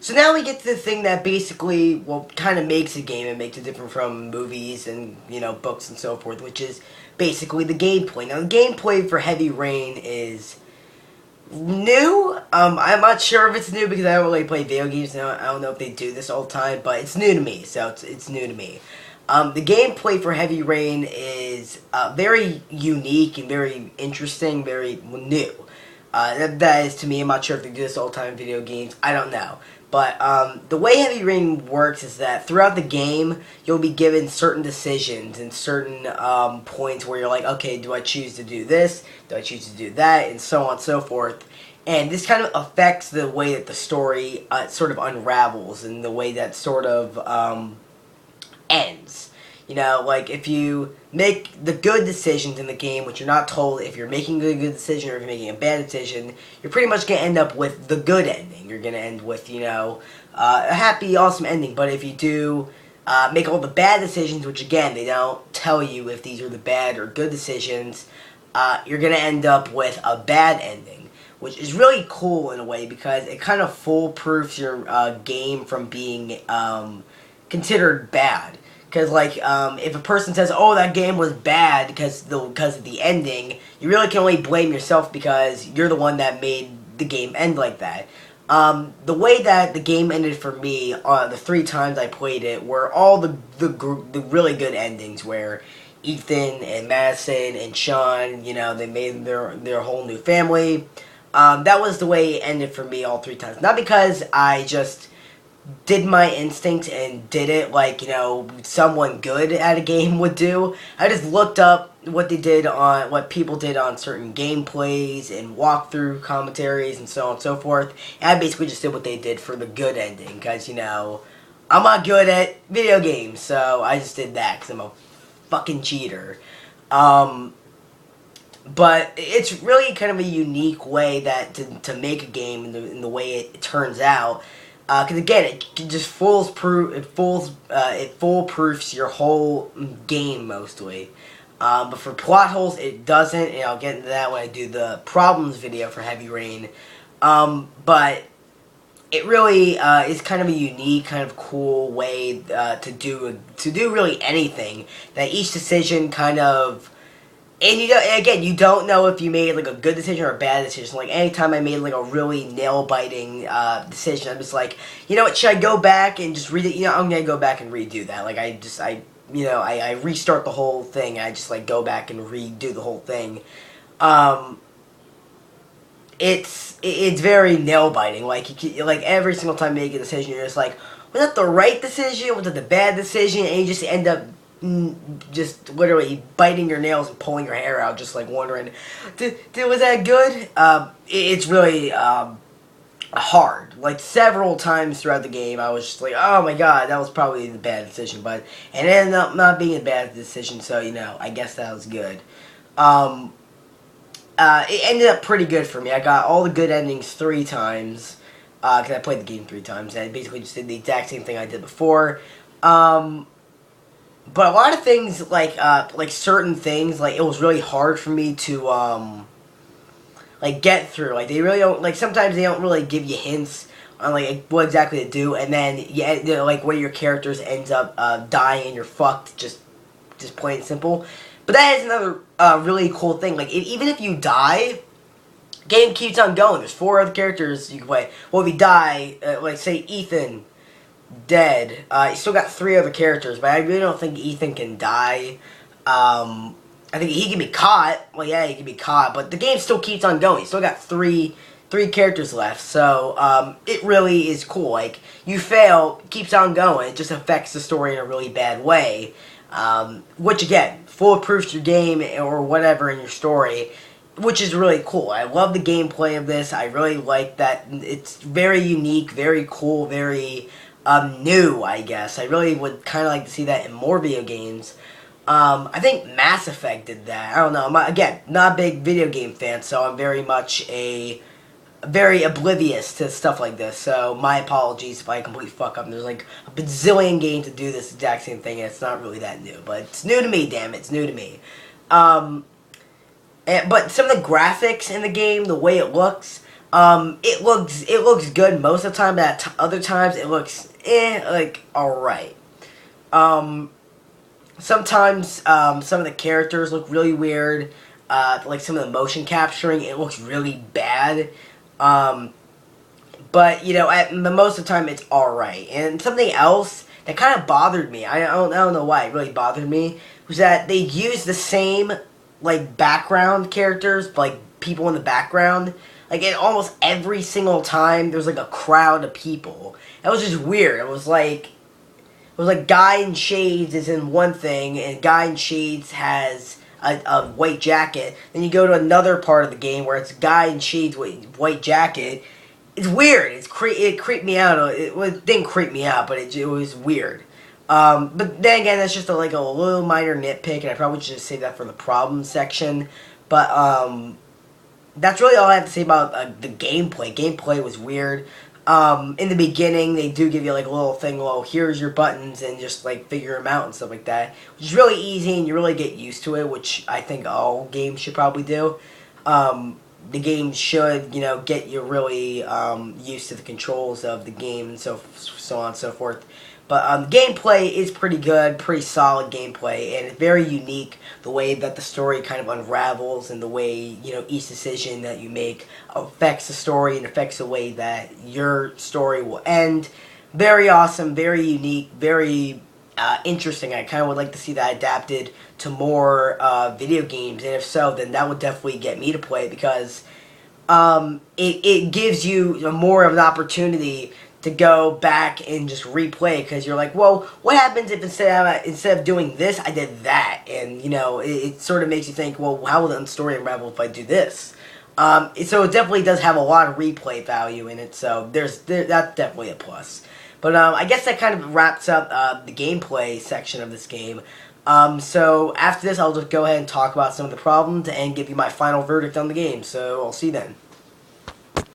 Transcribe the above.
So now we get to the thing that basically, well, kind of makes a game and makes it different from movies and, books and so forth, which is basically the gameplay. Now, the gameplay for Heavy Rain is new. I'm not sure if it's new because I don't really play video games now. I don't know if they do this all the time, but it's new to me, so it's new to me. The gameplay for Heavy Rain is very unique and very interesting, very new. That is to me. I'm not sure if they do this all the time in video games. I don't know. But the way Heavy Rain works is that throughout the game, you'll be given certain decisions and certain points where you're like, okay, do I choose to do this? Do I choose to do that? And so on and so forth. And this kind of affects the way that the story sort of unravels and the way that sort of ends. Like if you make the good decisions in the game, which you're not told if you're making a good decision or if you're making a bad decision, you're pretty much going to end up with the good ending. You're going to end with, a happy, awesome ending. But if you do make all the bad decisions, which again, they don't tell you if these are the bad or good decisions, you're going to end up with a bad ending, which is really cool in a way because it kind of foolproofs your game from being considered bad. Because, if a person says, oh, that game was bad because of the ending, you really can only blame yourself because you're the one that made the game end like that. The way that the game ended for me, the 3 times I played it, were all the really good endings where Ethan and Madison and Sean, they made their whole new family. That was the way it ended for me all 3 times. Not because I just did my instinct and did it like, someone good at a game would do. I just looked up what people did on certain gameplays and walkthrough commentaries and so on and so forth. And I basically just did what they did for the good ending because, I'm not good at video games, so I just did that because I'm a fucking cheater. But it's really kind of a unique way that to make a game in the way it turns out. Because again, it just foolproofs your whole game mostly. But for plot holes, it doesn't, and I'll get into that when I do the problems video for Heavy Rain. But it really is kind of a unique, kind of cool way to do really anything. That each decision kind of. And you don't know if you made, a good decision or a bad decision. Like, anytime I made, a really nail-biting decision, I'm just like, you know what, should I go back and just read it? I'm going to go back and redo that. Like, I restart the whole thing, and I just, go back and redo the whole thing. It's very nail-biting. Like, every single time you make a decision, you're just like, was that the right decision? Was that the bad decision? And you just end up just literally biting your nails and pulling your hair out, just wondering, was that good? It's really hard. Several times throughout the game, I was just like, oh my god, that was probably the bad decision, but it ended up not being a bad decision, so I guess that was good. It ended up pretty good for me. I got all the good endings 3 times, because I played the game 3 times, and I basically just did the exact same thing I did before. But a lot of things, like certain things, it was really hard for me to, get through. They really don't, sometimes they don't really give you hints on, what exactly to do, and then, one of your characters ends up, dying and you're fucked, just plain and simple. But that is another, really cool thing. Even if you die, game keeps on going. There's 4 other characters you can play. Well, if you die, say Ethan dead. You still got 3 other characters, but I really don't think Ethan can die. I think he can be caught. Well, yeah, he can be caught, but the game still keeps on going. You still got 3 characters left, so it really is cool. You fail, it keeps on going. It just affects the story in a really bad way, which again, foolproofs your game or whatever in your story, which is really cool. I love the gameplay of this. I really like that. It's very unique, very cool, very new, I guess. I really would kind of like to see that in more video games. I think Mass Effect did that. I don't know. Again, not a big video game fan, so I'm very much very oblivious to stuff like this. So my apologies if I completely fuck up. There's a bazillion games to do this exact same thing, and it's not really that new. But it's new to me, damn it. It's new to me. But some of the graphics in the game, the way it looks, It looks good most of the time, but at other times it looks like alright. Um, Sometimes some of the characters look really weird. Like some of the motion capturing, it looks really bad. Um, but most of the time it's alright. And something else that kind of bothered me, I don't know why it really bothered me, was that they used the same like background characters, like people in the background. Like in almost every single time, there's like a crowd of people. It was just weird. It was like Guy in Shades is in one thing, and Guy in Shades has a white jacket. Then you go to another part of the game where it's Guy in Shades with white jacket. It's weird. It creeped me out. It didn't creep me out, but it was weird. But then again, that's just like a little minor nitpick, and I probably should just save that for the problem section. But that's really all I have to say about the gameplay. Gameplay was weird. In the beginning, they do give you like a little thing, well, here's your buttons, and just like figure them out and stuff like that, which is really easy, and you really get used to it, which I think all games should probably do. The game should, get you really used to the controls of the game and so on and so forth. But the gameplay is pretty good, pretty solid gameplay, and it's very unique the way that the story kind of unravels and the way, each decision that you make affects the story and affects the way that your story will end. Very awesome, very unique, very interesting. I kind of would like to see that adapted to more video games, and if so, then that would definitely get me to play it because it gives you more of an opportunity to go back and just replay because you're like, well, what happens if instead of doing this, I did that? And it sort of makes you think, well, how will the story unravel if I do this? So it definitely does have a lot of replay value in it. So that's definitely a plus. But I guess that kind of wraps up the gameplay section of this game. So after this, I'll just go ahead and talk about some of the problems and give you my final verdict on the game. So I'll see you then.